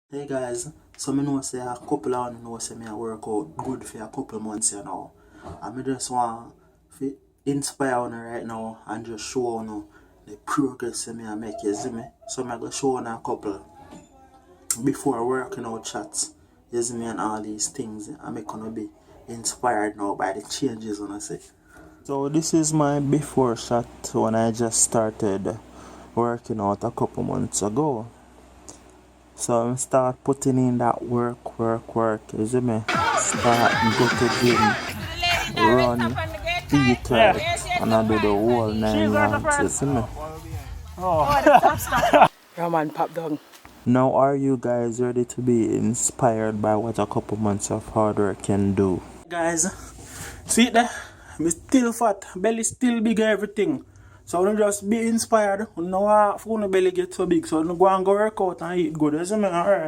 Hey guys, so me know say a couple of you know say me a work out good for a couple months you know. And me just want to inspire you right now and just show you the progress me I make, you see me? So me go show you a couple before working out chats, you see me, and all these things I make you be inspired now by the changes when I say. So this is my before shot when I just started working out a couple months ago. So I start putting in that work, you see me? Start go to gym, run, eat right, and I do the whole 9 yards, you see me? Raman pop down. Now are you guys ready to be inspired by what a couple months of hard work can do? Guys, see there? Me still fat, belly still big, everything. So you just be inspired. You know how belly get so big, so you go and go work out and eat good, you see me? Alright.